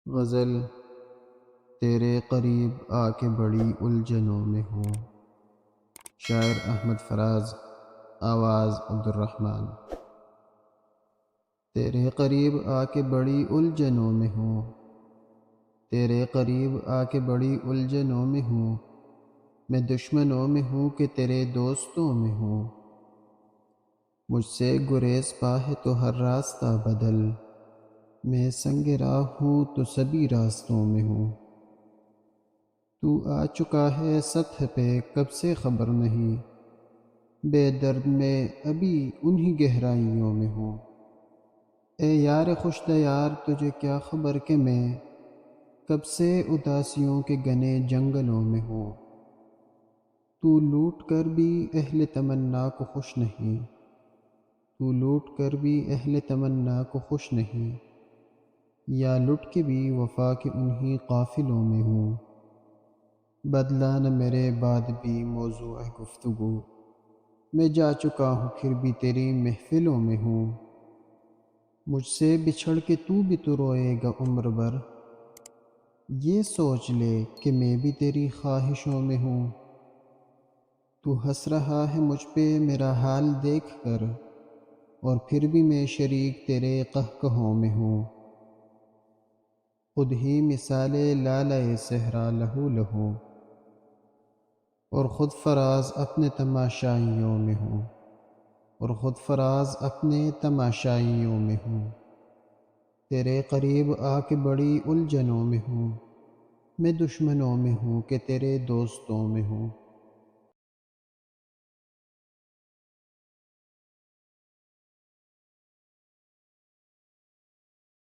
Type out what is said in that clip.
غزل تیرے قریب آ کے بڑی الجھنوں میں ہوں۔ شاعر احمد فراز، آواز عبدالرحمن۔ تیرے قریب آ کے بڑی الجھنوں میں ہوں، تیرے قریب آ کے بڑی الجھنوں میں ہوں، میں دشمنوں میں ہوں کہ تیرے دوستوں میں ہوں۔ مجھ سے گریز پا ہے تو ہر راستہ بدل، میں سنگ راہ ہوں تو سبھی راستوں میں ہوں۔ تو آ چکا ہے سطح پہ کب سے خبر نہیں، بے درد میں ابھی انہی گہرائیوں میں ہوں۔ اے یار خوش دیار تجھے کیا خبر کہ میں کب سے اداسیوں کے گھنے جنگلوں میں ہوں۔ تو لوٹ کر بھی اہل تمنا کو خوش نہیں، تو لوٹ کر بھی اہل تمنا کو خوش نہیں، یا لٹ کے بھی وفا کے انہی قافلوں میں ہوں۔ بدلا نہ میرے بعد بھی موضوع گفتگو، میں جا چکا ہوں پھر بھی تیری محفلوں میں ہوں۔ مجھ سے بچھڑ کے تو بھی تو روئے گا عمر بھر، یہ سوچ لے کہ میں بھی تیری خواہشوں میں ہوں۔ تو ہنس رہا ہے مجھ پہ میرا حال دیکھ کر، اور پھر بھی میں شریک تیرے قہقہوں میں ہوں۔ خود ہی مثال لالۂ صحرا لہو لہو، اور خود فراز اپنے تماشائیوں میں ہوں، اور خود فراز اپنے تماشائیوں میں ہوں۔ تیرے قریب آ کے بڑی الجھنوں میں ہوں، میں دشمنوں میں ہوں کہ تیرے دوستوں میں ہوں۔